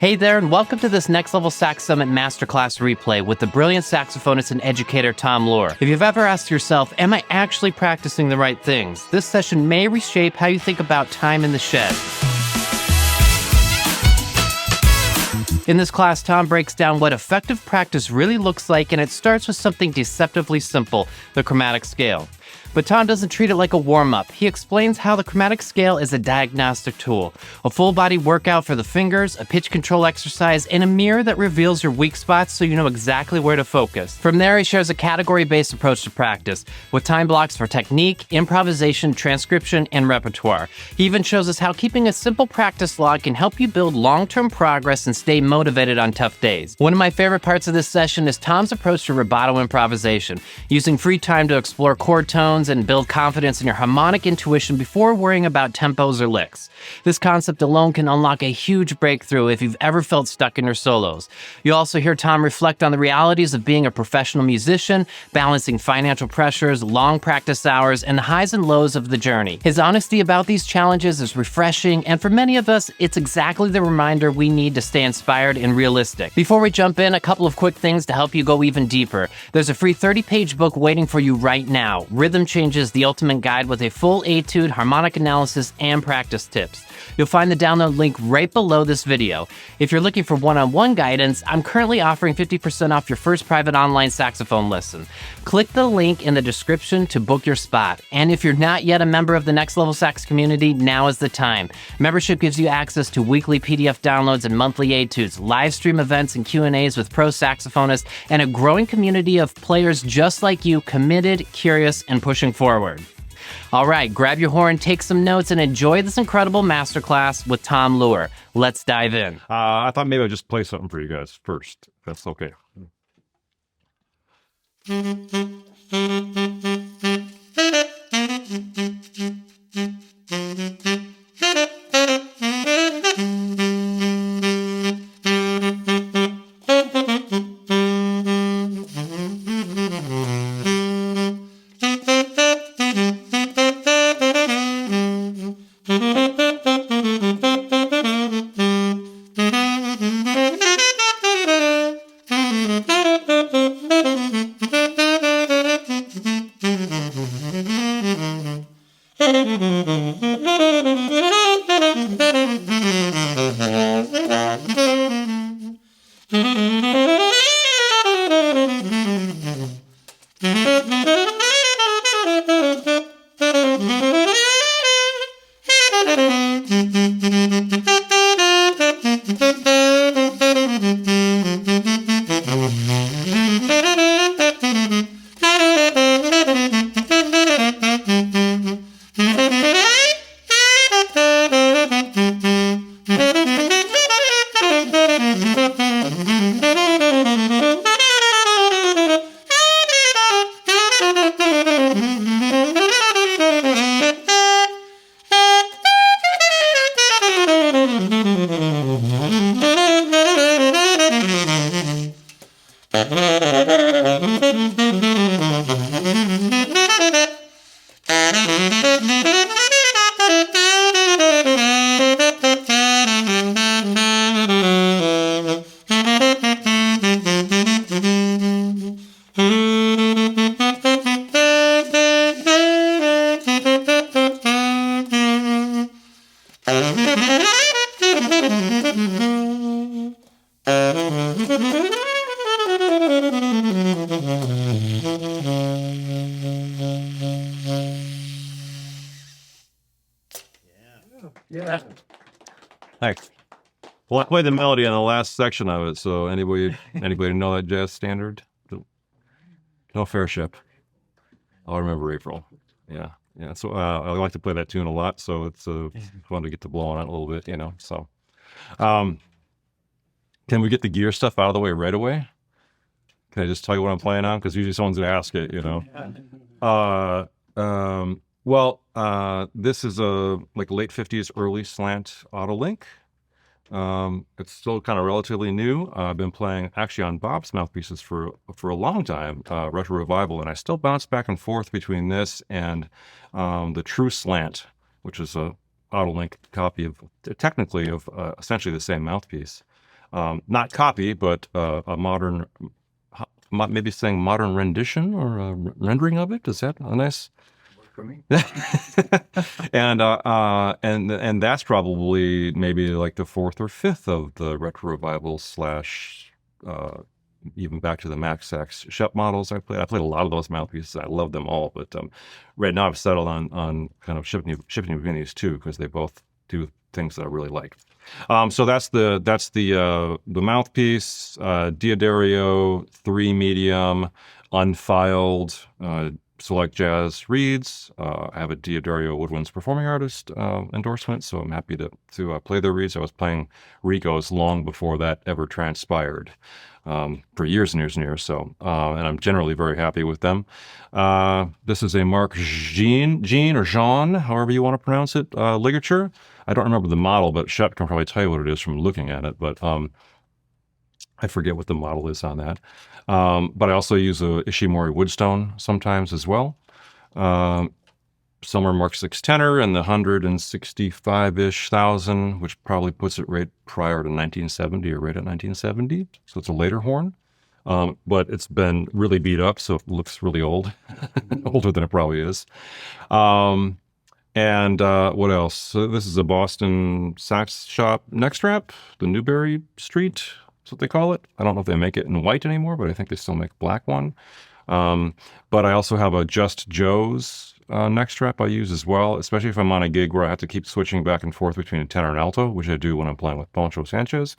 Hey there, and welcome to this Next Level Sax Summit Masterclass replay with the brilliant saxophonist and educator Tom Luer. If you've ever asked yourself, am I actually practicing the right things? This session may reshape how you think about time in the shed. In this class, Tom breaks down what effective practice really looks like, and it starts with something deceptively simple, the chromatic scale. But Tom doesn't treat it like a warm-up. He explains how the chromatic scale is a diagnostic tool, a full-body workout for the fingers, a pitch control exercise, and a mirror that reveals your weak spots so you know exactly where to focus. From there, he shares a category-based approach to practice, with time blocks for technique, improvisation, transcription, and repertoire. He even shows us how keeping a simple practice log can help you build long-term progress and stay motivated on tough days. One of my favorite parts of this session is Tom's approach to Robato improvisation, using free time to explore chord tones and build confidence in your harmonic intuition before worrying about tempos or licks. This concept alone can unlock a huge breakthrough if you've ever felt stuck in your solos. You'll also hear Tom reflect on the realities of being a professional musician, balancing financial pressures, long practice hours, and the highs and lows of the journey. His honesty about these challenges is refreshing, and for many of us, it's exactly the reminder we need to stay inspired and realistic. Before we jump in, a couple of quick things to help you go even deeper. There's a free 30-page book waiting for you right now, Rhythm Changes, the ultimate guide with a full etude, harmonic analysis, and practice tips. You'll find the download link right below this video. If you're looking for one-on-one guidance, I'm currently offering 50% off your first private online saxophone lesson. Click the link in the description to book your spot. And if you're not yet a member of the Next Level Sax community, now is the time. Membership gives you access to weekly PDF downloads and monthly etudes, live stream events and Q&As with pro saxophonists, and a growing community of players just like you, committed, curious, and pushing forward. All right, grab your horn, take some notes, and enjoy this incredible masterclass with Tom Luer. Let's dive in. I thought maybe I'd just play something for you guys first. That's okay. Yeah. Thanks. Well, I played the melody on the last section of it, so anybody know that jazz standard? No fair ship. I'll remember April. Yeah. So I like to play that tune a lot, so it's fun to get to blow on it a little bit, So, can we get the gear stuff out of the way right away? Can I just tell you what I'm playing on? Because usually someone's going to ask it, This is a late 50s, early slant auto link. It's still kind of relatively new. I've been playing actually on Bob's mouthpieces for a long time, Retro Revival, and I still bounce back and forth between this and the True Slant, which is a auto link copy of technically of essentially the same mouthpiece. Not copy, but a modern, maybe saying modern rendition or a rendering of it. Is that a nice? For me. And that's probably maybe like the fourth or fifth of the retro revival slash even back to the Max Sax Shep models I played. I played a lot of those mouthpieces. I love them all, but right now I've settled on kind of shifting between these two because they both do things that I really like. So that's the mouthpiece, Diodario 3 medium, unfiled. Select Jazz reeds. I have a Diodario Woodwinds performing artist endorsement, so I'm happy to play their reeds. I was playing Rico's long before that ever transpired, for years and years and years. So, and I'm generally very happy with them. This is a Mark Jean or Jean, however you want to pronounce it, ligature. I don't remember the model, but Shep can probably tell you what it is from looking at it. But I forget what the model is on that. But I also use a Ishimori Woodstone sometimes as well. Somewhere Mark 6 tenor and the 165-ish thousand, which probably puts it right prior to 1970 or right at 1970. So it's a later horn. But it's been really beat up, so it looks really old, older than it probably is. And what else? So this is a Boston sax shop next rep, the Newberry Street. That's what they call it. I don't know if they make it in white anymore, but I think they still make black one. But I also have a Just Joe's neck strap I use as well, especially if I'm on a gig where I have to keep switching back and forth between a tenor and alto, which I do when I'm playing with Poncho Sanchez.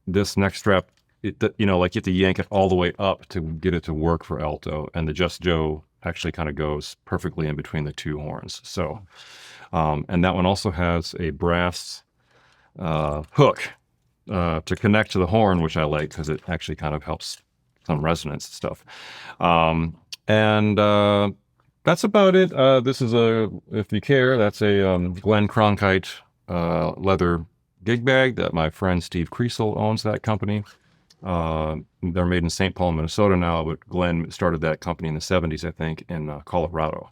This neck strap, like you have to yank it all the way up to get it to work for alto, and the Just Joe actually kind of goes perfectly in between the two horns. So, and that one also has a brass hook to connect to the horn, which I like because it actually kind of helps some resonance and stuff. And that's about it. This is if you care, that's a Glenn Cronkite leather gig bag that my friend Steve Kriesel owns that company. They're made in St. Paul, Minnesota now, but Glenn started that company in the 70s, I think, in Colorado,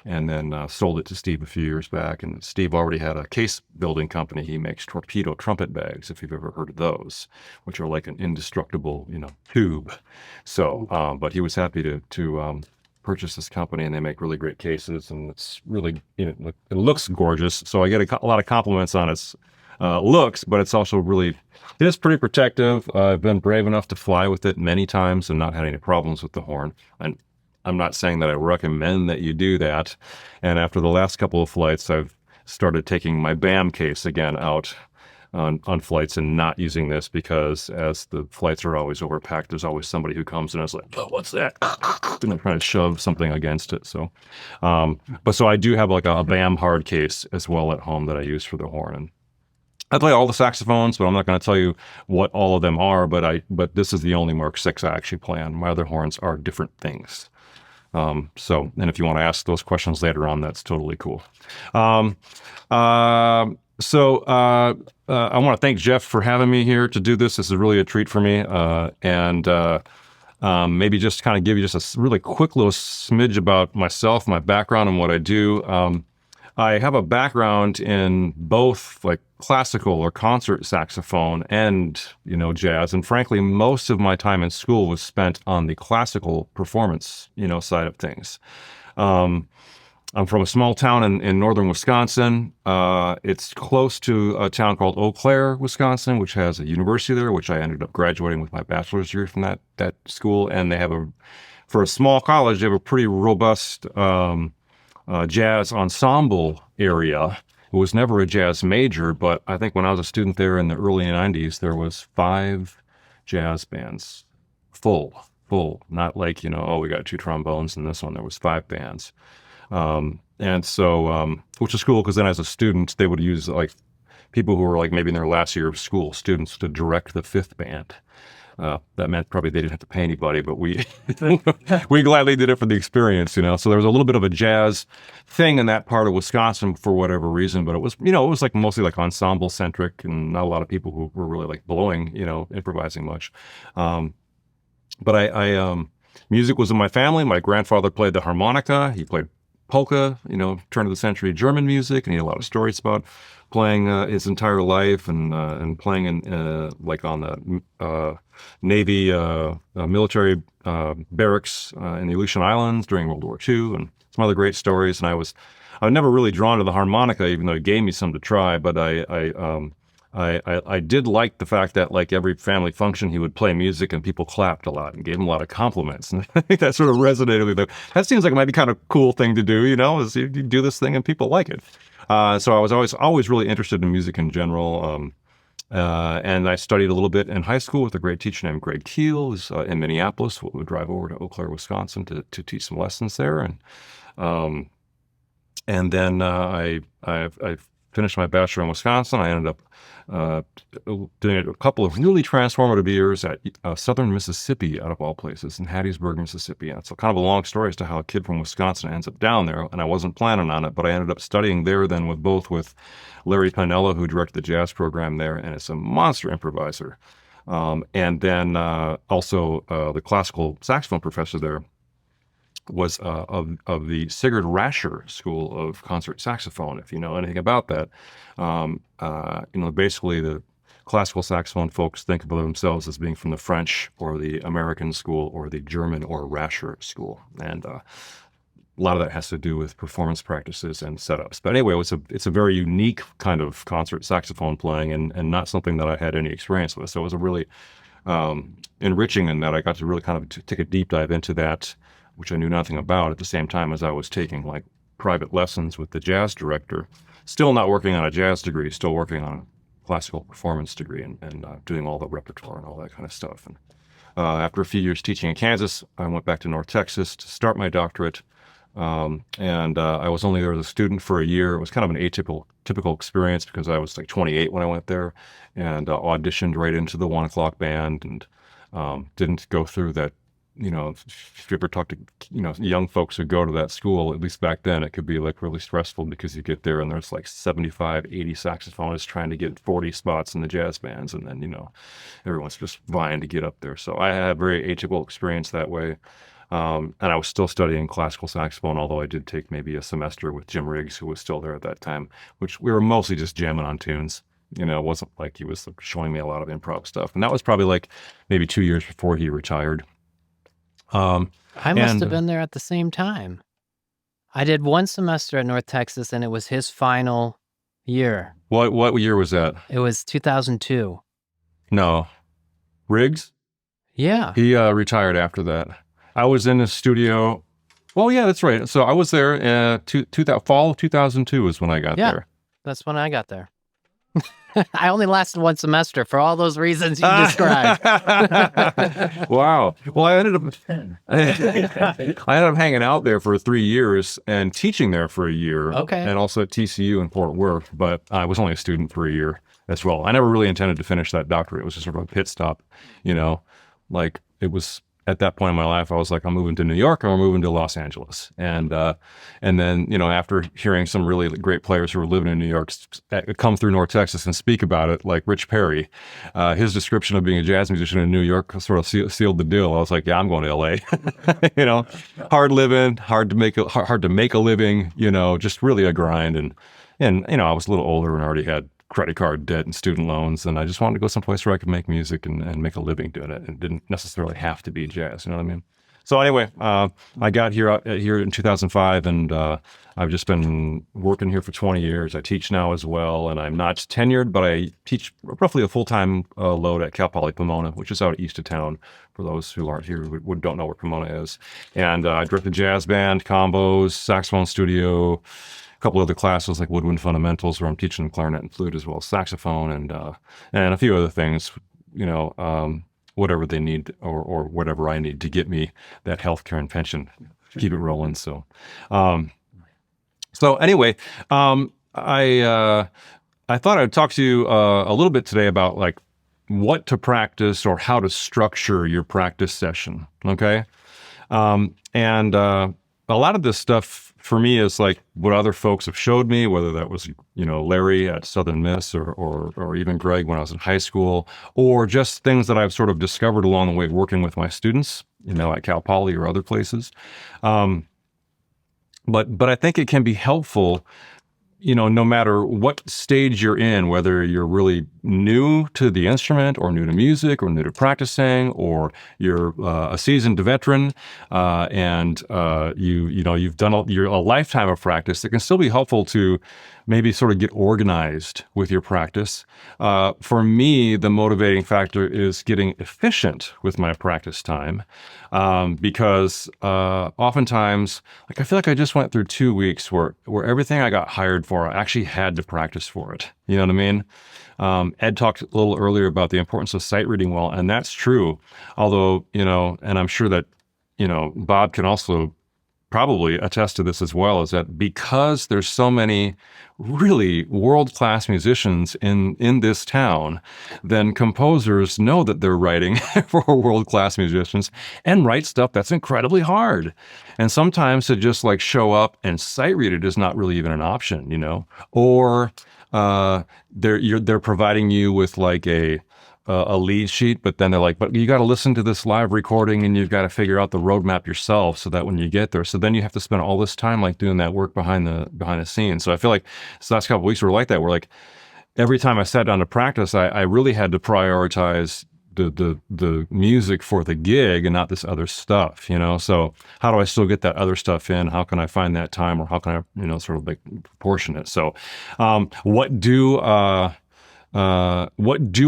and then sold it to Steve a few years back. And Steve already had a case building company. He makes torpedo trumpet bags, if you've ever heard of those, which are like an indestructible, tube. So, but he was happy to purchase this company, and they make really great cases, and it's really, it looks gorgeous. So I get a lot of compliments on its looks, but it's also it is pretty protective. I've been brave enough to fly with it many times and not had any problems with the horn. And I'm not saying that I recommend that you do that. And after the last couple of flights, I've started taking my BAM case again out on flights and not using this, because as the flights are always overpacked, there's always somebody who comes and is like, oh, what's that? And they're trying to shove something against it. So, so I do have like a BAM hard case as well at home that I use for the horn. And I play all the saxophones, but I'm not going to tell you what all of them are. But this is the only Mark 6 I actually play on. My other horns are different things. And if you want to ask those questions later on, that's totally cool. I want to thank Jeff for having me here to do this. This is really a treat for me. Maybe just kind of give you just a really quick little smidge about myself, my background, and what I do. I have a background in both like classical or concert saxophone and, jazz. And frankly, most of my time in school was spent on the classical performance, side of things. I'm from a small town in northern Wisconsin. It's close to a town called Eau Claire, Wisconsin, which has a university there, which I ended up graduating with my bachelor's degree from that school. And they have for a small college, they have a pretty robust jazz ensemble area. It was never a jazz major, but I think when I was a student there in the early 90s, there was 5 jazz bands, full, not like, we got 2 trombones and this one, there was 5 bands. And so, which is cool because then as a student, they would use like people who were like maybe in their last year of school, students, to direct the 5th band. That meant probably they didn't have to pay anybody, but we gladly did it for the experience, So there was a little bit of a jazz thing in that part of Wisconsin for whatever reason, but it was, it was like mostly like ensemble centric and not a lot of people who were really like blowing, improvising much. But I music was in my family. My grandfather played the harmonica. He played polka, turn of the century German music, and he had a lot of stories about playing his entire life and playing in like on the Navy military barracks in the Aleutian Islands during World War II, and some other great stories. And I was never really drawn to the harmonica, even though it gave me some to try. But I did like the fact that like every family function, he would play music and people clapped a lot and gave him a lot of compliments. And I think that sort of resonated with me. That seems like it might be kind of cool thing to do, is you do this thing and people like it. So I was always really interested in music in general. And I studied a little bit in high school with a great teacher named Greg Keel, who's in Minneapolis. We would drive over to Eau Claire, Wisconsin to teach some lessons there. And then I finished my bachelor in Wisconsin. I ended up doing a couple of really transformative years at Southern Mississippi, out of all places, in Hattiesburg, Mississippi. And so kind of a long story as to how a kid from Wisconsin ends up down there. And I wasn't planning on it, but I ended up studying there then with Larry Pinella, who directed the jazz program there, and is a monster improviser. And then also the classical saxophone professor there was of the Sigurd Rascher School of Concert Saxophone, if you know anything about that. Basically the classical saxophone folks think of themselves as being from the French or the American school or the German or Rascher school. And a lot of that has to do with performance practices and setups. But anyway, it's a very unique kind of concert saxophone playing and not something that I had any experience with. So it was a really enriching in that I got to really kind of take a deep dive into that, which I knew nothing about, at the same time as I was taking like private lessons with the jazz director, still not working on a jazz degree, still working on a classical performance degree and doing all the repertoire and all that kind of stuff. And after a few years teaching in Kansas, I went back to North Texas to start my doctorate. I was only there as a student for a year. It was kind of an typical experience because I was like 28 when I went there, and auditioned right into the 1 o'clock band, and didn't go through that. If you ever talk to, young folks who go to that school, at least back then, it could be like really stressful because you get there and there's like 75, 80 saxophonists trying to get 40 spots in the jazz bands. And then, everyone's just vying to get up there. So I had a very atypical experience that way. And I was still studying classical saxophone, although I did take maybe a semester with Jim Riggs, who was still there at that time, which we were mostly just jamming on tunes. It wasn't like he was showing me a lot of improv stuff. And that was probably like maybe 2 years before he retired. I must have been there at the same time. I did one semester at North Texas, and it was his final year. What year was that? It was 2002. No. Riggs? Yeah. He retired after that. I was in the studio. Well, yeah, that's right. So I was there fall of 2002 is when I got there. That's when I got there. I only lasted one semester for all those reasons you described. Wow. Well, I ended up hanging out there for 3 years and teaching there for a year. Okay. And also at TCU in Fort Worth, but I was only a student for a year as well. I never really intended to finish that doctorate. It was just sort of a pit stop, like it was. At that point in my life, I was like, I'm moving to New York or I'm moving to Los Angeles. And then, after hearing some really great players who were living in New York come through North Texas and speak about it, like Rich Perry, his description of being a jazz musician in New York sort of sealed the deal. I was like, yeah, I'm going to LA. Hard living, hard to make a living, just really a grind. And I was a little older and already had credit card debt and student loans, and I just wanted to go someplace where I could make music and make a living doing it. It didn't necessarily have to be jazz, you know what I mean? So anyway, I got here in 2005, and I've just been working here for 20 years. I teach now as well, and I'm not tenured, but I teach roughly a full-time load at Cal Poly Pomona, which is out east of town, for those who aren't here who don't know where Pomona is. And I direct the jazz band, combos, saxophone studio, a couple other classes like woodwind fundamentals, where I'm teaching them clarinet and flute as well as saxophone, and a few other things, whatever they need or whatever I need to get me that healthcare and pension, keep it rolling. So anyway, I thought I'd talk to you a little bit today about like what to practice or how to structure your practice session. Okay. And a lot of this stuff for me is like what other folks have showed me, whether that was, Larry at Southern Miss or even Greg when I was in high school, or just things that I've sort of discovered along the way working with my students, at Cal Poly or other places. But I think it can be helpful no matter what stage you're in, whether you're really new to the instrument or new to music or new to practicing, or you're a seasoned veteran, and you've done a lifetime of practice, it can still be helpful to maybe sort of get organized with your practice. For me, the motivating factor is getting efficient with my practice time, because oftentimes, like I feel like I just went through 2 weeks where everything I got hired for, I actually had to practice for it. You know what I mean? Ed talked a little earlier about the importance of sight reading well, and that's true. Although, and I'm sure that, Bob can also probably attest to this as well, is that because there's so many really world-class musicians in this town, then composers know that they're writing for world-class musicians and write stuff that's incredibly hard. And sometimes to just like show up and sight read it is not really even an option, or they're providing you with like a lead sheet, but then they're like, but you got to listen to this live recording and you've got to figure out the roadmap yourself so that when you get there, so then you have to spend all this time like doing that work behind the scenes. So I feel like this last couple of weeks were like that. We're like, every time I sat down to practice, I really had to prioritize the music for the gig and not this other stuff, So how do I still get that other stuff in? How can I find that time, or how can I, sort of like proportion it? So, what do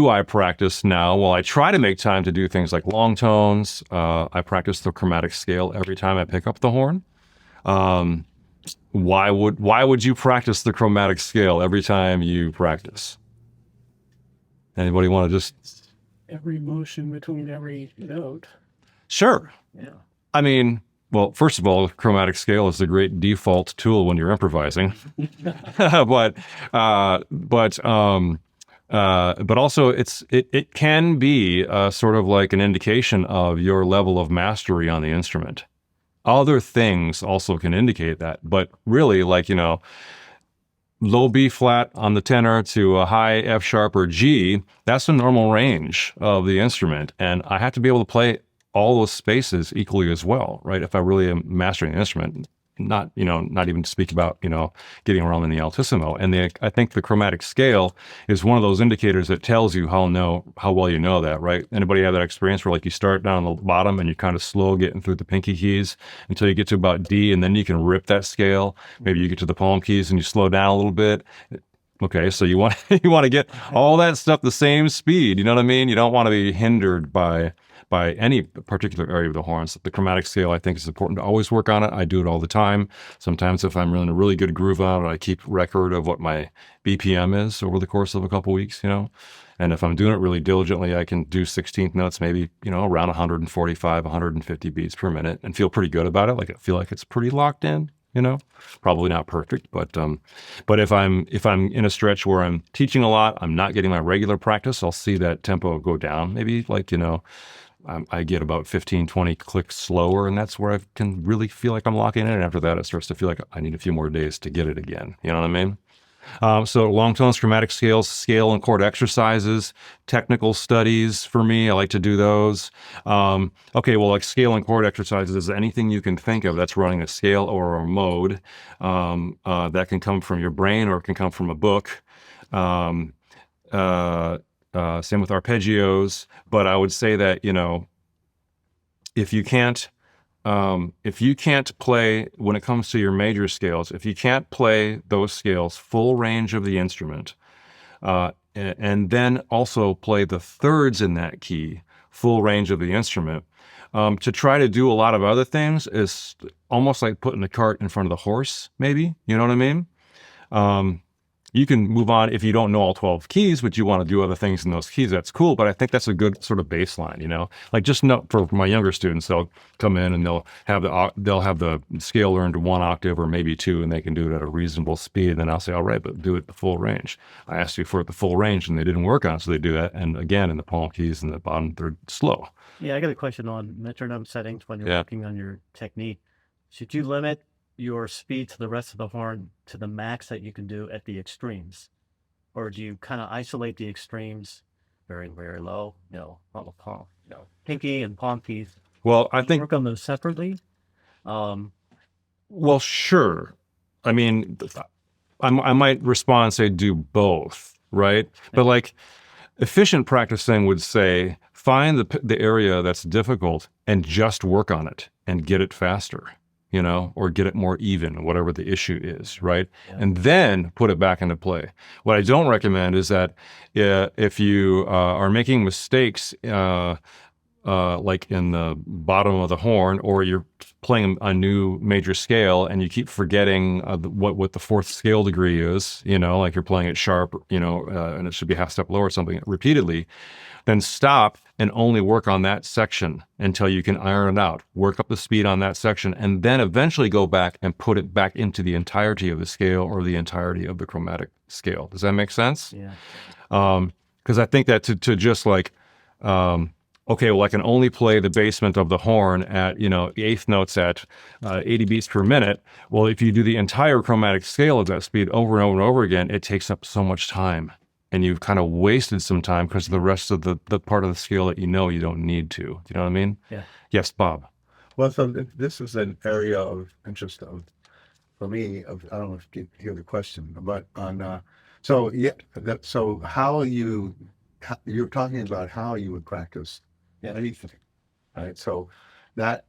I practice now? Well, I try to make time to do things like long tones. I practice the chromatic scale every time I pick up the horn. Why would you practice the chromatic scale every time you practice? Anybody want to just... Every motion between every note. Sure. Yeah. I mean, well, first of all, chromatic scale is the great default tool when you're improvising. but also it can be sort of like an indication of your level of mastery on the instrument. Other things also can indicate that, but really, like, low B flat on the tenor to a high F sharp or G, that's the normal range of the instrument. And I have to be able to play all those spaces equally as well, right? If I really am mastering the instrument, not even to speak about, getting around in the altissimo. And I think the chromatic scale is one of those indicators that tells you how well you know that, right? Anybody have that experience where like you start down on the bottom and you're kind of slow getting through the pinky keys until you get to about D, and then you can rip that scale. Maybe you get to the palm keys and you slow down a little bit. Okay, so you want to get all that stuff the same speed. You know what I mean? You don't want to be hindered by any particular area of the horns. The chromatic scale, I think, is important to always work on it. I do it all the time. Sometimes if I'm in a really good groove on it, I keep record of what my BPM is over the course of a couple weeks, And if I'm doing it really diligently, I can do 16th notes, maybe, around 145, 150 beats per minute and feel pretty good about it. Like I feel like it's pretty locked in. Probably not perfect, but if I'm in a stretch where I'm teaching a lot, I'm not getting my regular practice, I'll see that tempo go down. Maybe like, I get about 15, 20 clicks slower, and that's where I can really feel like I'm locking in. And after that, it starts to feel like I need a few more days to get it again. You know what I mean? So long tones, chromatic scales, scale and chord exercises, technical studies for me. I like to do those. Okay, well, like scale and chord exercises is anything you can think of that's running a scale or a mode. That can come from your brain or it can come from a book. Same with arpeggios. But I would say that, if you can't play, when it comes to your major scales, if you can't play those scales full range of the instrument, and then also play the thirds in that key full range of the instrument, to try to do a lot of other things is almost like putting the cart in front of the horse, maybe. You know what I mean? You can move on if you don't know all 12 keys, but you want to do other things in those keys. That's cool. But I think that's a good sort of baseline, like just know for my younger students, they'll come in and they'll have the scale learned to one octave or maybe two, and they can do it at a reasonable speed. And then I'll say, all right, but do it the full range. I asked you for it the full range and they didn't work on it. So they do that. And again, in the palm keys and the bottom third, slow. Yeah. I got a question on metronome settings when you're working on your technique. Should you limit your speed to the rest of the horn to the max that you can do at the extremes, or do you kind of isolate the extremes very, very low, pinky and palm keys? Well, I think work on those separately. Well, sure. I mean, I might respond and say do both, right? But like efficient practicing would say find the area that's difficult and just work on it and get it faster, or get it more even, whatever the issue is, right? Yeah. And then put it back into play. What I don't recommend is that if you are making mistakes, like in the bottom of the horn, or you're playing a new major scale and you keep forgetting what the fourth scale degree is, like you're playing it sharp, and it should be half step lower or something repeatedly, then stop and only work on that section until you can iron it out. Work up the speed on that section, and then eventually go back and put it back into the entirety of the scale or the entirety of the chromatic scale. Does that make sense? Yeah. Because I think that to just like, okay, well, I can only play the basement of the horn at, eighth notes at 80 beats per minute. Well, if you do the entire chromatic scale at that speed over and over and over again, it takes up so much time. And you've kind of wasted some time because of the rest of the part of the scale that you don't need to. Do you know what I mean? Yeah. Yes, Bob. Well, so this is an area of interest for me. I don't know if you hear the question, but so how you're talking about how you would practice anything, right? So that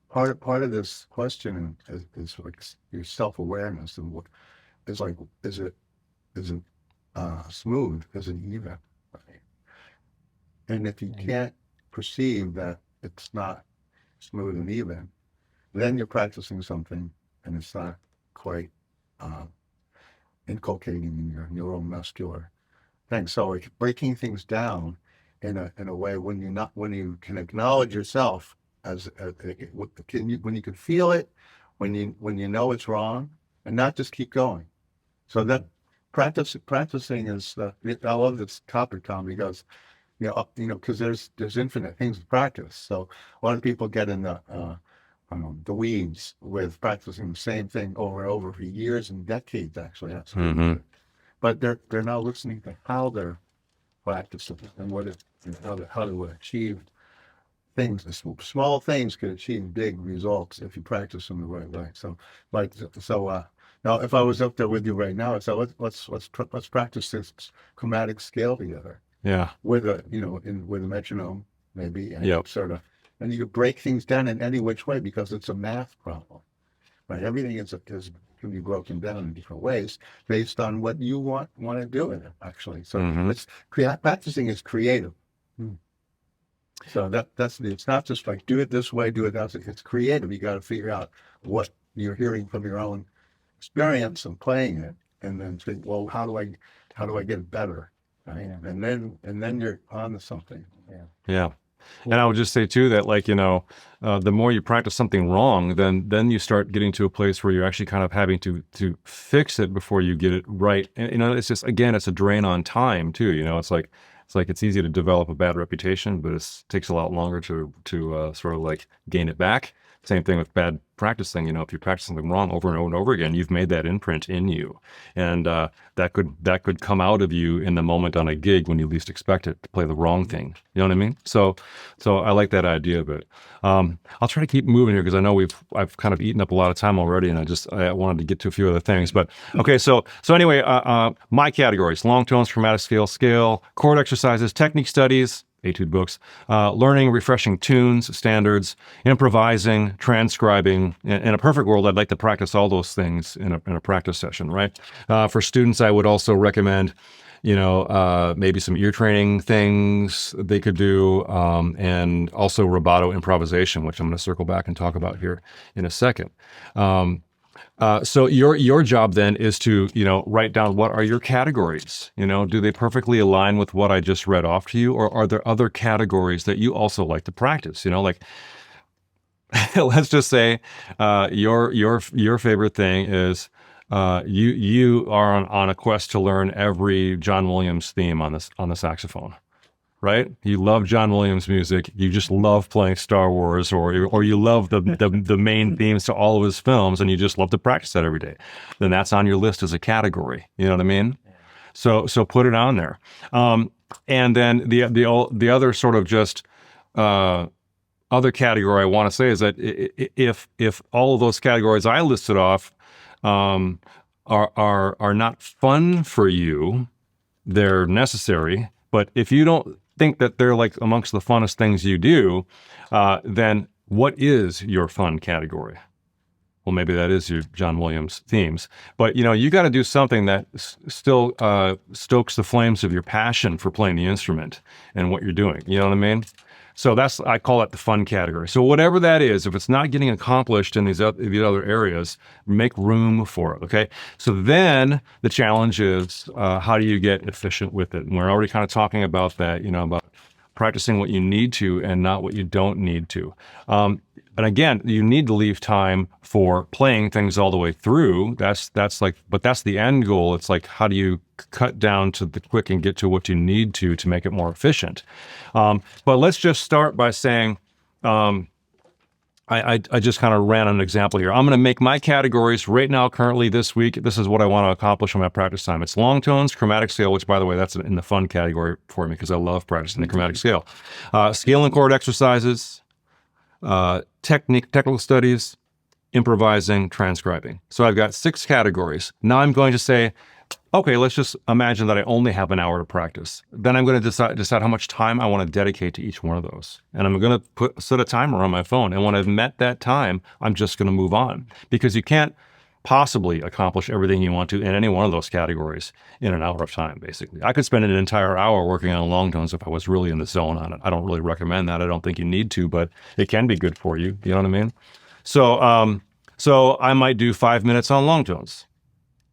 part of this question is like your self-awareness and what is like, is it smooth? Is it even? Right? And if you can't perceive that it's not smooth and even, then you're practicing something and it's not quite inculcating in your neuromuscular thing. So it's breaking things down in a way when you can acknowledge yourself when you can feel it, when you know it's wrong, and not just keep going. So that practicing is I love this topic, Tom, because because there's infinite things to practice. So a lot of people get in the weeds with practicing the same thing over and over for years and decades, actually. Mm-hmm. But they're not listening to how they're practicing and how to achieve things. Small things can achieve big results if you practice them the right way. So now if I was up there with you right now, I'd say let's practice this chromatic scale together. Yeah. With with a metronome maybe, and Yep. sort of, and you could break things down in any which way because it's a math problem, right? Everything can be broken down in different ways based on what you want to do with it, actually. So practicing is creative. So it's not just like do it this way, do it that way. It's creative. You got to figure out what you're hearing from your own experience and playing it, and then think, well, how do I get better? Right? Yeah. And then you're on to something. Yeah. And I would just say too that the more you practice something wrong, then you start getting to a place where you're actually kind of having to fix it before you get it right. And it's just, again, it's a drain on time too. It's like it's easy to develop a bad reputation, but it takes a lot longer to sort of like gain it back. Same thing with bad practicing. If you practice something wrong over and over and over again, you've made that imprint in you, and that could come out of you in the moment on a gig when you least expect it to play the wrong thing. You know what I mean? So I like that idea of it. I'll try to keep moving here because I know I've kind of eaten up a lot of time already, and I wanted to get to a few other things. But okay, so anyway, my categories: long tones, chromatic scale, chord exercises, technique studies, etude books, learning, refreshing tunes, standards, improvising, transcribing. In a perfect world, I'd like to practice all those things in a practice session, right? For students, I would also recommend, maybe some ear training things they could do, and also Robato improvisation, which I'm going to circle back and talk about here in a second. So your job then is to, write down what are your categories. Do they perfectly align with what I just read off to you, or are there other categories that you also like to practice? Like let's just say your favorite thing is you are on a quest to learn every John Williams theme on the saxophone. Right? You love John Williams music. You just love playing Star Wars, or you love the main themes to all of his films, and you just love to practice that every day. Then that's on your list as a category. You know what I mean? Yeah. So put it on there. And then the other sort of just other category I want to say is that if all of those categories I listed off are not fun for you. They're necessary, but if you don't think that they're like amongst the funnest things you do, then what is your fun category? Well, maybe that is your John Williams themes, but you got to do something that still stokes the flames of your passion for playing the instrument and what you're doing. You know what I mean? So I call it the fun category. So whatever that is, if it's not getting accomplished in these other areas, make room for it. Okay. So then the challenge is, how do you get efficient with it? And we're already kind of talking about that, about practicing what you need to and not what you don't need to. And again, you need to leave time for playing things all the way through. But that's the end goal. It's like, how do you cut down to the quick and get to what you need to make it more efficient? But let's just start by saying, I just kind of ran an example here. I'm going to make my categories right now, currently this week. This is what I want to accomplish on my practice time. It's long tones, chromatic scale, which, by the way, that's in the fun category for me because I love practicing the chromatic scale. Scale and chord exercises, technical studies, improvising, transcribing. So I've got 6 categories. Now I'm going to say, okay, let's just imagine that I only have an hour to practice. Then I'm going to decide how much time I want to dedicate to each one of those. And I'm going to set a timer on my phone. And when I've met that time, I'm just going to move on, because you can't possibly accomplish everything you want to in any one of those categories in an hour of time, basically. I could spend an entire hour working on long tones if I was really in the zone on it. I don't really recommend that. I don't think you need to, but it can be good for you. You know what I mean? So I might do 5 minutes on long tones,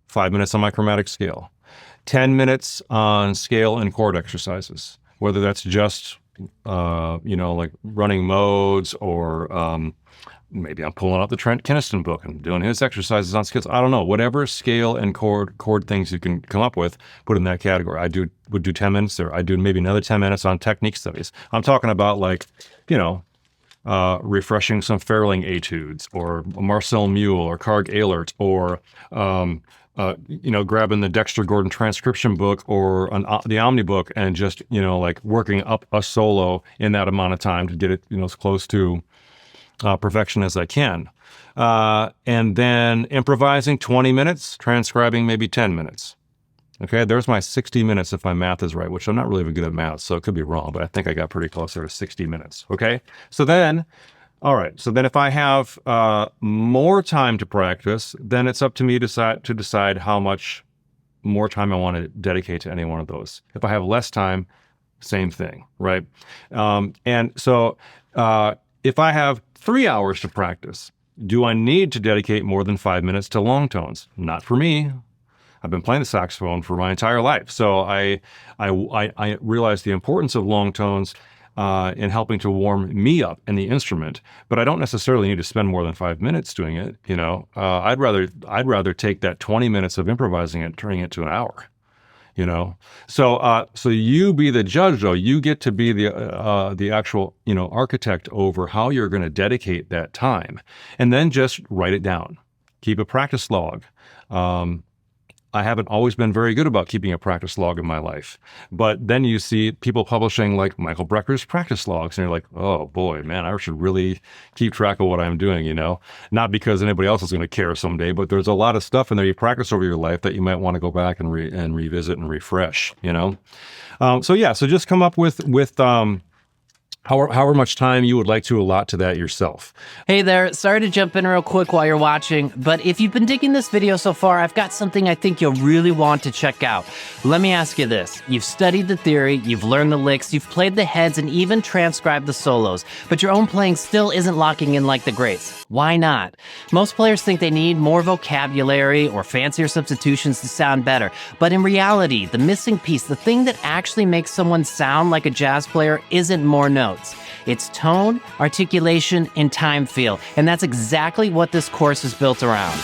5 minutes on my chromatic scale, 10 minutes on scale and chord exercises, whether that's just, like running modes, or maybe I'm pulling out the Trent Kinniston book and doing his exercises on scales. I don't know. Whatever scale and chord things you can come up with, put in that category. Would do 10 minutes there. I do maybe another 10 minutes on technique studies. I'm talking about refreshing some Fairling etudes, or Marcel Mule, or Karg Ehlert, or grabbing the Dexter Gordon transcription book, or the Omni book, and just working up a solo in that amount of time to get it as close to perfection as I can. And then improvising 20 minutes, transcribing maybe 10 minutes. Okay, there's my 60 minutes if my math is right, which I'm not really good at math, so it could be wrong, but I think I got pretty close there to 60 minutes. Okay, so then if I have more time to practice, then it's up to me to decide how much more time I want to dedicate to any one of those. If I have less time, same thing, right? And so if I have 3 hours to practice, do I need to dedicate more than 5 minutes to long tones? Not for me. I've been playing the saxophone for my entire life. So I realize the importance of long tones in helping to warm me up in the instrument, but I don't necessarily need to spend more than 5 minutes doing it. I'd rather take that 20 minutes of improvising and turning it to an hour. So you be the judge, though. You get to be the actual, architect over how you're going to dedicate that time, and then just write it down. Keep a practice log. I haven't always been very good about keeping a practice log in my life, but then you see people publishing like Michael Brecker's practice logs, and you're like, oh boy, man, I should really keep track of what I'm doing, not because anybody else is going to care someday, but there's a lot of stuff in there you practice over your life that you might want to go back and revisit and refresh, So just come up with however much time you would like to allot to that yourself. Hey there, sorry to jump in real quick while you're watching, but if you've been digging this video so far, I've got something I think you'll really want to check out. Let me ask you this. You've studied the theory, you've learned the licks, you've played the heads, and even transcribed the solos, but your own playing still isn't locking in like the greats. Why not? Most players think they need more vocabulary or fancier substitutions to sound better, but in reality, the missing piece, the thing that actually makes someone sound like a jazz player, isn't more notes. It's tone, articulation, and time feel, and that's exactly what this course is built around.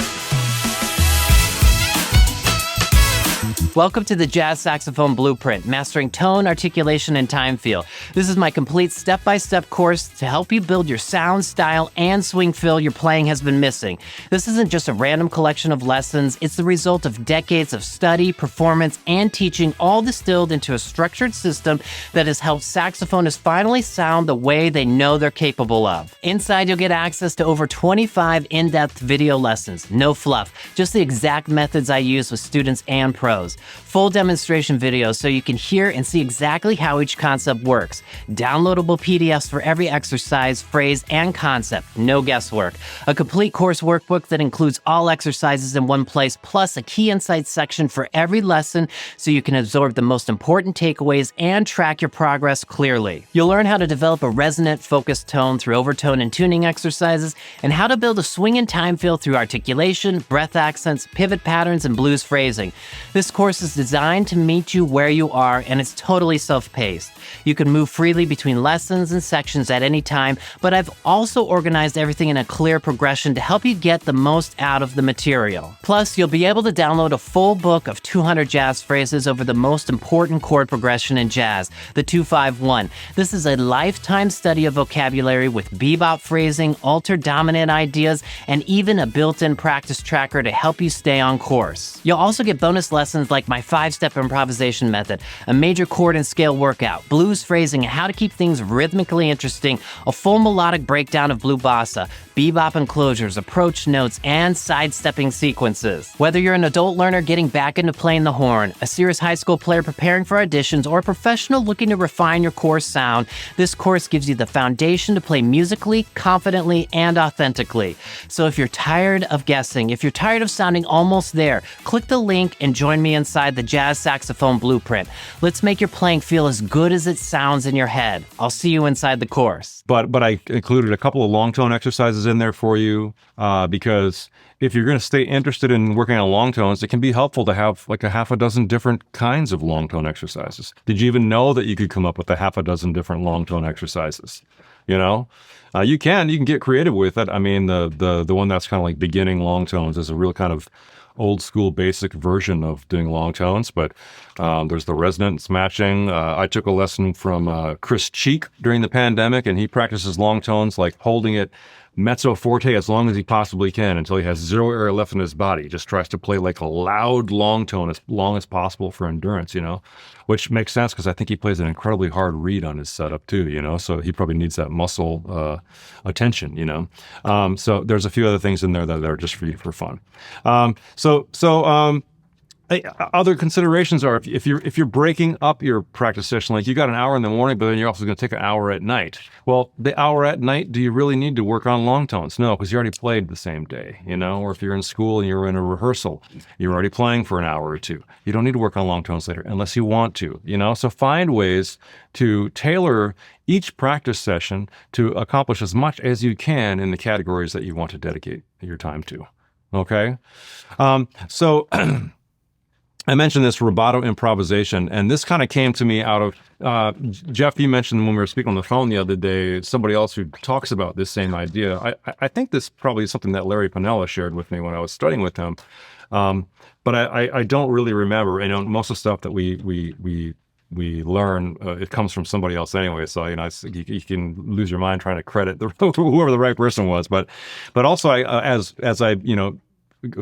Welcome to the Jazz Saxophone Blueprint, mastering tone, articulation, and time feel. This is my complete step-by-step course to help you build your sound, style, and swing feel your playing has been missing. This isn't just a random collection of lessons, it's the result of decades of study, performance, and teaching, all distilled into a structured system that has helped saxophonists finally sound the way they know they're capable of. Inside, you'll get access to over 25 in-depth video lessons, no fluff, just the exact methods I use with students and pros. Full demonstration videos so you can hear and see exactly how each concept works. Downloadable PDFs for every exercise, phrase, and concept. No guesswork. A complete course workbook that includes all exercises in one place, plus a key insights section for every lesson so you can absorb the most important takeaways and track your progress clearly. You'll learn how to develop a resonant, focused tone through overtone and tuning exercises, and how to build a swing and time feel through articulation, breath accents, pivot patterns, and blues phrasing. This course is designed to meet you where you are, and it's totally self-paced. You can move freely between lessons and sections at any time, but I've also organized everything in a clear progression to help you get the most out of the material. Plus, you'll be able to download a full book of 200 jazz phrases over the most important chord progression in jazz, the 2-5-1. This is a lifetime study of vocabulary with bebop phrasing, altered dominant ideas, and even a built-in practice tracker to help you stay on course. You'll also get bonus lessons like my 5-step improvisation method, a major chord and scale workout, blues phrasing and how to keep things rhythmically interesting, a full melodic breakdown of blue bossa, bebop enclosures, approach notes, and sidestepping sequences. Whether you're an adult learner getting back into playing the horn, a serious high school player preparing for auditions, or a professional looking to refine your core sound, this course gives you the foundation to play musically, confidently, and authentically. So if you're tired of guessing, if you're tired of sounding almost there, click the link and join me inside the Jazz Saxophone Blueprint. Let's make your playing feel as good as it sounds in your head. I'll see you inside the course. But I included a couple of long tone exercises in there for you because if you're going to stay interested in working on long tones, it can be helpful to have like a half a dozen different kinds of long tone exercises. Did you even know that you could come up with a half a dozen different long tone exercises? You know, you can get creative with it. I mean, the one that's kind of like beginning long tones is a real kind of old school basic version of doing long tones, but there's the resonance matching. I took a lesson from Chris Cheek during the pandemic, and he practices long tones like holding it mezzo forte as long as he possibly can until he has zero air left in his body. He just tries to play like a loud long tone as long as possible for endurance, you know, which makes sense because I think he plays an incredibly hard reed on his setup too, you know, so he probably needs that muscle attention, you know. So there's a few other things in there that are just for you for fun. Other considerations are if you're breaking up your practice session, like you got an hour in the morning, but then you're also going to take an hour at night. Well, the hour at night, do you really need to work on long tones? No, because you already played the same day, you know. Or if you're in school and you're in a rehearsal, you're already playing for an hour or two. You don't need to work on long tones later unless you want to, you know. So find ways to tailor each practice session to accomplish as much as you can in the categories that you want to dedicate your time to. Okay, I mentioned this Robato improvisation, and this kind of came to me out of, Jeff, you mentioned when we were speaking on the phone the other day, somebody else who talks about this same idea. I think this probably is something that Larry Piniella shared with me when I was studying with him. But I don't really remember. You know, most of the stuff that we learn, it comes from somebody else anyway. So, you know, you can lose your mind trying to credit whoever the right person was. But also as I, you know,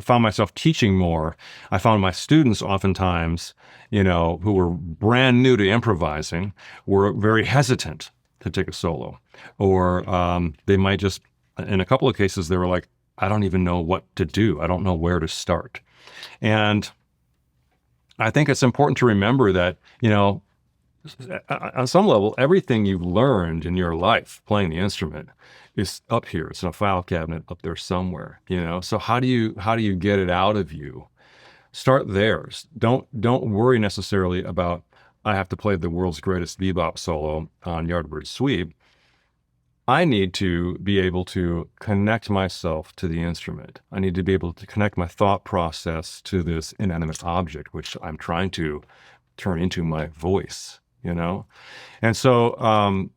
found myself teaching more, I found my students oftentimes, you know, who were brand new to improvising, were very hesitant to take a solo. Or they might just, in a couple of cases, they were like, I don't even know what to do. I don't know where to start. And I think it's important to remember that, you know, on some level, everything you've learned in your life playing the instrument is up here. It's in a file cabinet up there somewhere, you know. So how do you get it out of you? Start there. Don't worry necessarily about I have to play the world's greatest bebop solo on Yardbird Sweep. I need to be able to connect myself to the instrument. I need to be able to connect my thought process to this inanimate object, which I'm trying to turn into my voice, you know? And so,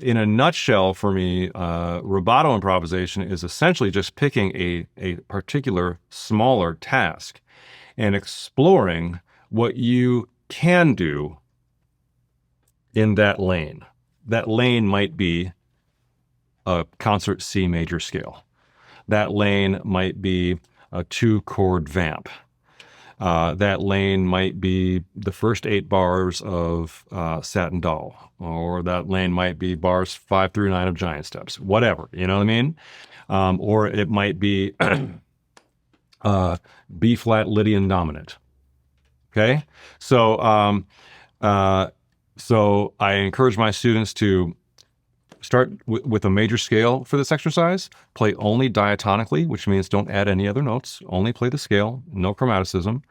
in a nutshell, for me, Robato improvisation is essentially just picking a particular smaller task and exploring what you can do in that lane. That lane might be a concert C major scale. That lane might be a 2-chord vamp. That lane might be the first 8 bars of Satin Doll, or that lane might be bars 5 through 9 of Giant Steps, whatever, you know what I mean? Or it might be B flat Lydian dominant. Okay, so so I encourage my students to start with a major scale for this exercise. Play only diatonically, which means don't add any other notes. Only play the scale, no chromaticism.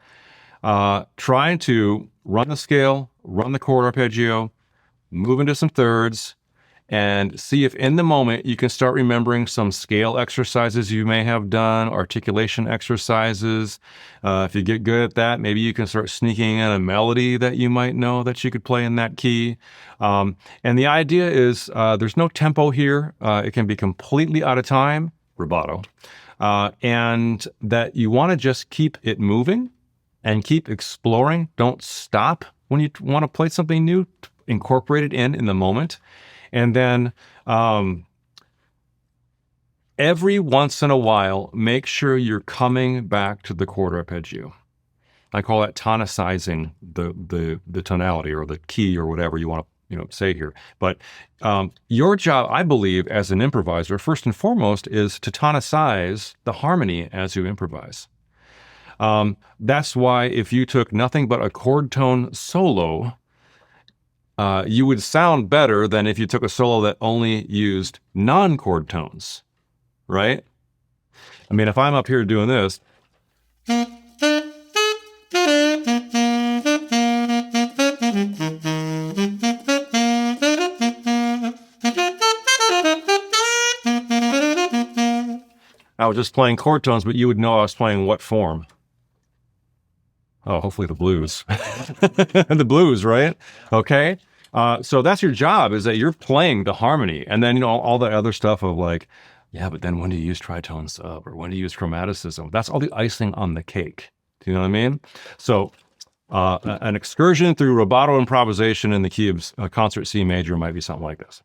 Try to run the scale, run the chord arpeggio, move into some thirds, and see if in the moment you can start remembering some scale exercises you may have done, articulation exercises. If you get good at that, maybe you can start sneaking in a melody that you might know that you could play in that key. And the idea is there's no tempo here. It can be completely out of time, rubato, and that you want to just keep it moving and keep exploring. Don't stop when you want to play something new. Incorporate it in the moment. And then every once in a while, make sure you're coming back to the chord arpeggio. I call that tonicizing the tonality or the key or whatever you want to say here. But your job, I believe, as an improviser, first and foremost, is to tonicize the harmony as you improvise. That's why if you took nothing but a chord tone solo, you would sound better than if you took a solo that only used non-chord tones, right? I mean, if I'm up here doing this, I was just playing chord tones, but you would know I was playing what form. Oh, hopefully the blues. The blues, right? Okay. So that's your job, is that you're playing the harmony. And then, all the other stuff of like, yeah, but then when do you use tritone sub or when do you use chromaticism? That's all the icing on the cake. Do you know what I mean? So an excursion through rubato improvisation in the key of concert C major might be something like this.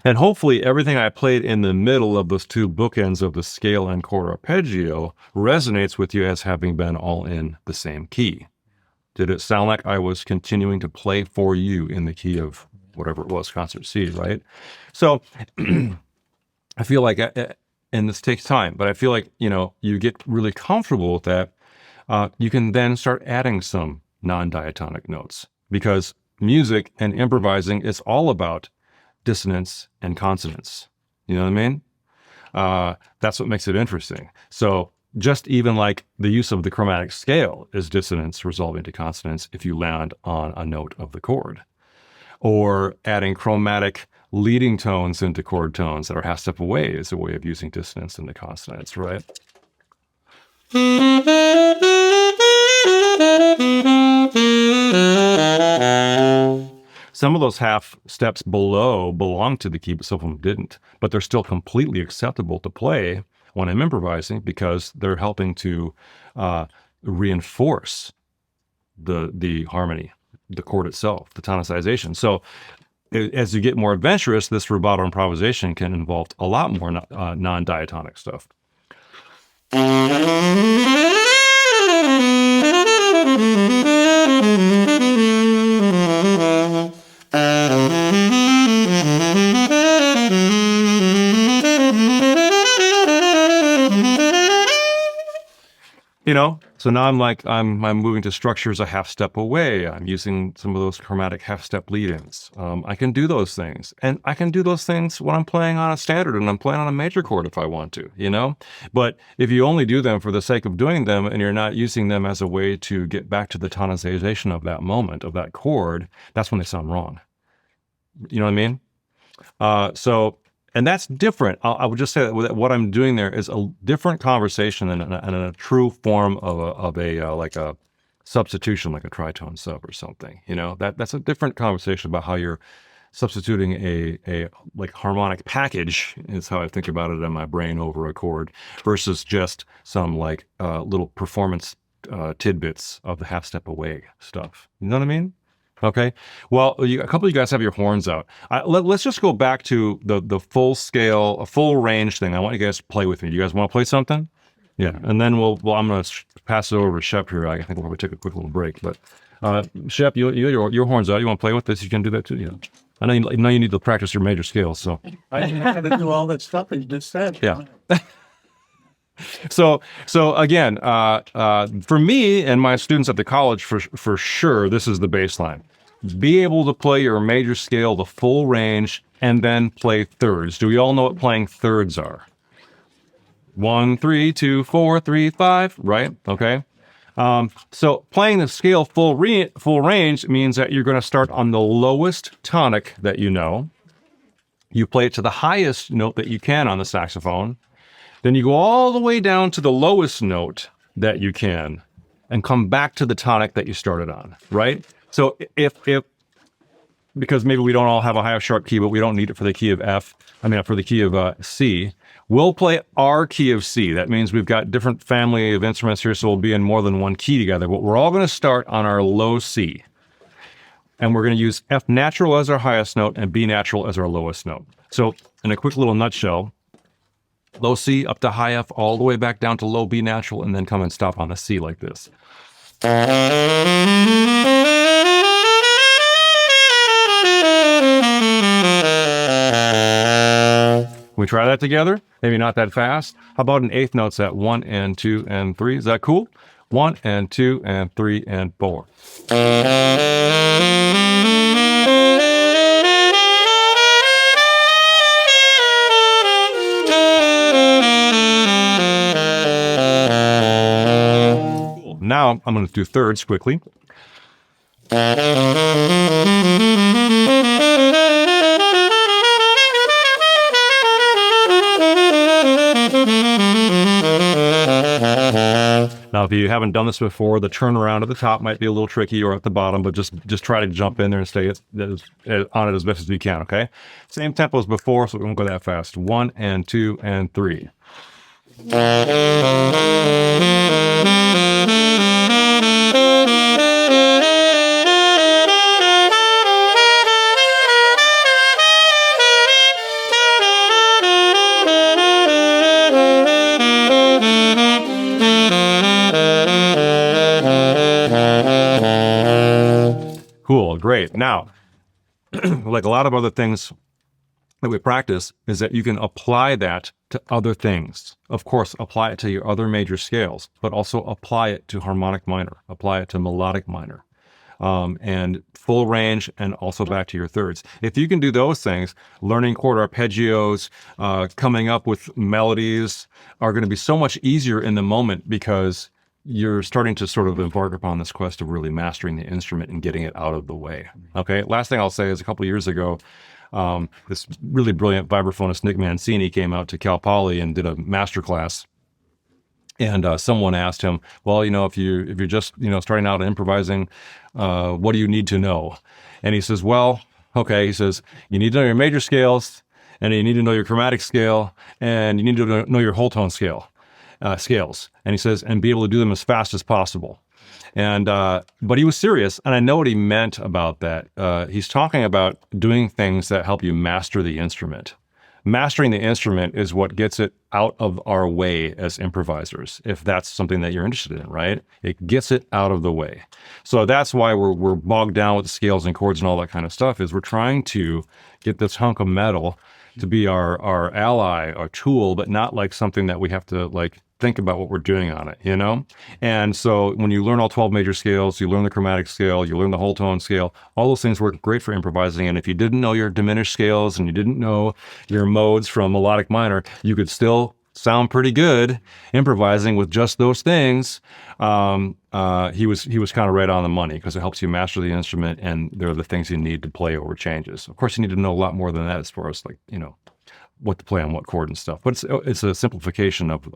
And hopefully everything I played in the middle of those two bookends of the scale and chord arpeggio resonates with you as having been all in the same key. Did it sound like I was continuing to play for you in the key of whatever it was, concert C, right? So I feel like, and this takes time, but I feel like, you get really comfortable with that. You can then start adding some non-diatonic notes, because music and improvising is all about dissonance and consonance. You know what I mean? That's what makes it interesting. So just even like the use of the chromatic scale is dissonance resolving to consonance if you land on a note of the chord. Or adding chromatic leading tones into chord tones that are half step away is a way of using dissonance into consonance, right? Some of those half steps below belong to the key, but some of them didn't. But they're still completely acceptable to play when I'm improvising, because they're helping to reinforce the harmony, the chord itself, the tonicization. So as you get more adventurous, this rubato improvisation can involve a lot more non-diatonic stuff. So now I'm moving to structures a half step away. I'm using some of those chromatic half step lead-ins. I can do those things, and I can do those things when I'm playing on a standard and I'm playing on a major chord if I want to, you know. But if you only do them for the sake of doing them and you're not using them as a way to get back to the tonization of that moment of that chord, that's when they sound wrong. You know what I mean? And that's different. I would just say that what I'm doing there is a different conversation and a true form of a like a substitution, like a tritone sub or something. You know, that's a different conversation about how you're substituting a like harmonic package is how I think about it in my brain over a chord versus just some like little performance tidbits of the half step away stuff. You know what I mean? Okay. Well, a couple of you guys have your horns out. Let's just go back to the full scale, a full range thing. I want you guys to play with me. Do you guys want to play something? Yeah. And then I'm going to pass it over to Shep here. I think we'll probably take a quick little break. But Shep, your horns out. You want to play with this? You can do that too. Yeah. I know you need to practice your major scales. So I had to do all that stuff that you just said. Yeah. So again, for me and my students at the college, for sure, this is the baseline. Be able to play your major scale, the full range, and then play thirds. Do we all know what playing thirds are? 1, 3, 2, 4, 3, 5, right? Okay. So playing the scale full range means that you're going to start on the lowest tonic that you know. You play it to the highest note that you can on the saxophone. Then you go all the way down to the lowest note that you can and come back to the tonic that you started on, right? So because maybe we don't all have a high sharp key, but we don't need it for the key of for the key of C, we'll play our key of C. That means we've got different family of instruments here, so we'll be in more than one key together, but we're all going to start on our low C. And we're going to use F natural as our highest note and B natural as our lowest note. So in a quick little nutshell, low C up to high F, all the way back down to low B natural, and then come and stop on a C like this. We try that together? Maybe not that fast. How about an eighth notes at 1 and 2 and 3? Is that cool? 1 and 2 and 3 and 4. Now I'm going to do thirds quickly. Now, if you haven't done this before, the turnaround at the top might be a little tricky, or at the bottom, but just try to jump in there and stay on it as best as you can, okay? Same tempo as before, so we won't go that fast. 1 and 2 and 3. Cool, great. Now, like a lot of other things that we practice, is that you can apply that to other things. Of course, apply it to your other major scales, but also apply it to harmonic minor, apply it to melodic minor, and full range, and also back to your thirds. If you can do those things, learning chord arpeggios, coming up with melodies are going to be so much easier in the moment, because you're starting to sort of embark upon this quest of really mastering the instrument and getting it out of the way. Okay. Last thing I'll say is, a couple of years ago, this really brilliant vibraphonist Nick Mancini came out to Cal Poly and did a masterclass. And someone asked him, well, if you're just starting out and improvising, what do you need to know? And he says, well, okay. He says, you need to know your major scales, and you need to know your chromatic scale, and you need to know your whole tone scales. And he says, and be able to do them as fast as possible. And but he was serious, and I know what he meant about that. He's talking about doing things that help you master the instrument. Mastering the instrument is what gets it out of our way as improvisers, if that's something that you're interested in, right? It gets it out of the way. So that's why we're bogged down with the scales and chords and all that kind of stuff, is we're trying to get this hunk of metal to be our ally, our tool, but not like something that we have to like think about what we're doing on it, you know? And so when you learn all 12 major scales, you learn the chromatic scale, you learn the whole tone scale, all those things work great for improvising. And if you didn't know your diminished scales and you didn't know your modes from melodic minor, you could still sound pretty good improvising with just those things. He was kind of right on the money, because it helps you master the instrument, and they're the things you need to play over changes. Of course, you need to know a lot more than that as far as, like, you know, what to play on what chord and stuff. But it's a simplification of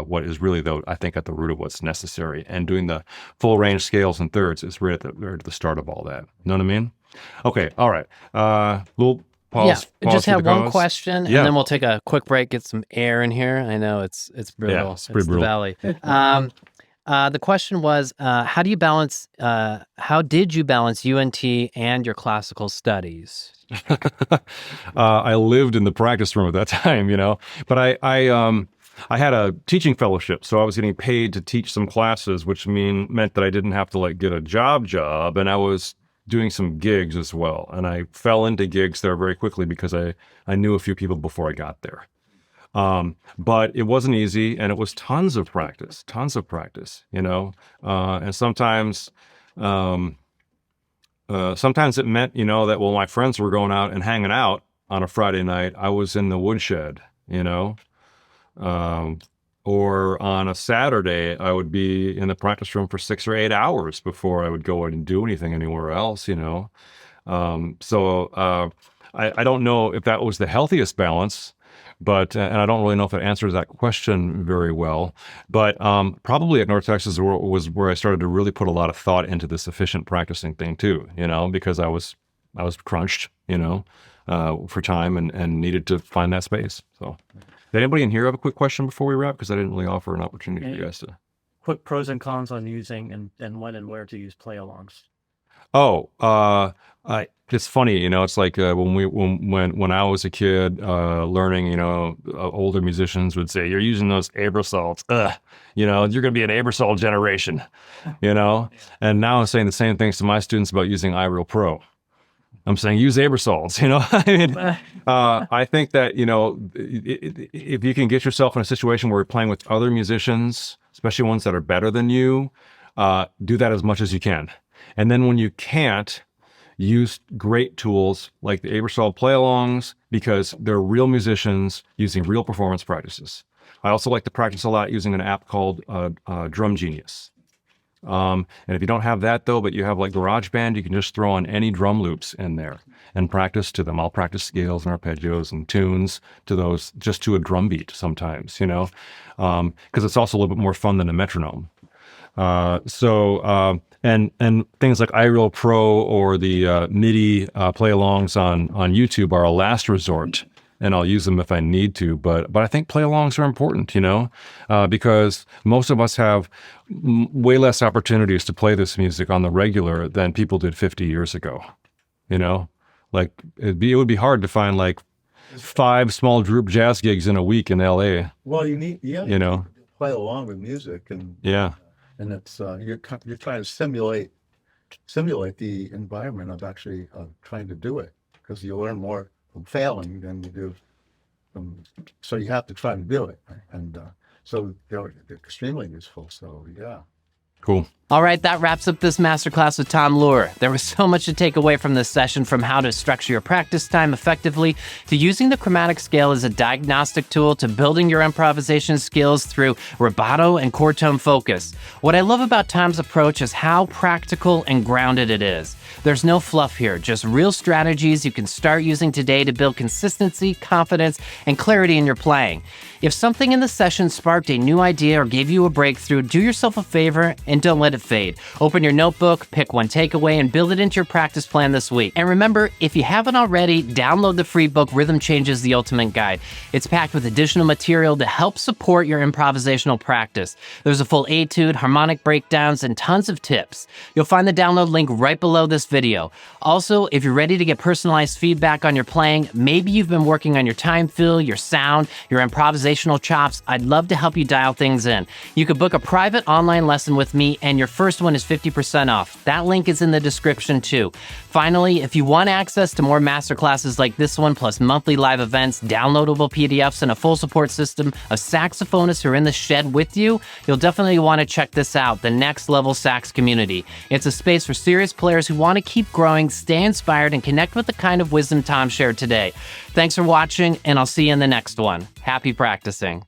what is really, though, I think, at the root of what's necessary. And doing the full range scales and thirds is right at the start of all that. You know what I mean? Okay. All right. Little pause. Yeah, just have one question, and Yeah. then we'll take a quick break, get some air in here. I know it's brutal. Yeah, it's pretty brutal. The valley. The question was, how did you balance UNT and your classical studies? I lived in the practice room at that time, you know, but I had a teaching fellowship, so I was getting paid to teach some classes, which meant that I didn't have to, like, get a job, and I was doing some gigs as well. And I fell into gigs there very quickly because I knew a few people before I got there. But it wasn't easy, and it was tons of practice, you know, and sometimes it meant, you know, that while my friends were going out and hanging out on a Friday night, I was in the woodshed, you know, or on a Saturday, I would be in the practice room for 6 or 8 hours before I would go and do anything anywhere else, you know. I don't know if that was the healthiest balance, but and I don't really know if it answers that question very well. But probably at North Texas was where I started to really put a lot of thought into this efficient practicing thing too, you know, because I was crunched, you know, for time and needed to find that space. So, did anybody in here have a quick question before we wrap? Because I didn't really offer an opportunity for you guys to. Quick pros and cons on using and when and where to use play-alongs. Oh, it's funny, you know. It's like when I was a kid learning, you know, older musicians would say, "You're using those aerosols, you know, you're going to be an aerosol generation," you know. And now I'm saying the same things to my students about using iReal Pro. I'm saying use aerosols, you know. I mean, I think that, you know, if you can get yourself in a situation where you're playing with other musicians, especially ones that are better than you, do that as much as you can. And then when you can't, use great tools like the aerosol play-alongs, because they're real musicians using real performance practices. I also like to practice a lot using an app called Drum Genius. And if you don't have that, though, but you have like GarageBand, you can just throw on any drum loops in there and practice to them. I'll practice scales and arpeggios and tunes to those, just to a drum beat sometimes, you know, because it's also a little bit more fun than a metronome. And things like iReal Pro or the MIDI play-alongs on YouTube are a last resort, and I'll use them if I need to. But I think play-alongs are important, you know, because most of us have way less opportunities to play this music on the regular than people did 50 years ago. You know, like it would be hard to find like 5 small group jazz gigs in a week in LA. Well, you need, you know, play along with music, and and it's you're trying to simulate the environment of actually trying to do it, because you learn more from failing than you do from. So you have to try to do it, and so they're extremely useful. So yeah. Cool. All right, that wraps up this masterclass with Tom Luer. There was so much to take away from this session, from how to structure your practice time effectively, to using the chromatic scale as a diagnostic tool, to building your improvisation skills through Robato and chord tone focus. What I love about Tom's approach is how practical and grounded it is. There's no fluff here, just real strategies you can start using today to build consistency, confidence, and clarity in your playing. If something in the session sparked a new idea or gave you a breakthrough, do yourself a favor and don't let it fade. Open your notebook, pick one takeaway, and build it into your practice plan this week. And remember, if you haven't already, download the free book, Rhythm Changes: The Ultimate Guide. It's packed with additional material to help support your improvisational practice. There's a full etude, harmonic breakdowns, and tons of tips. You'll find the download link right below this video. Also, if you're ready to get personalized feedback on your playing, maybe you've been working on your time fill, your sound, your improvisational chops, I'd love to help you dial things in. You could book a private online lesson with me me, and your first one is 50% off. That link is in the description too. Finally, if you want access to more masterclasses like this one, plus monthly live events, downloadable PDFs, and a full support system of saxophonists who are in the shed with you, you'll definitely want to check this out, the Next Level Sax community. It's a space for serious players who want to keep growing, stay inspired, and connect with the kind of wisdom Tom shared today. Thanks for watching, and I'll see you in the next one. Happy practicing.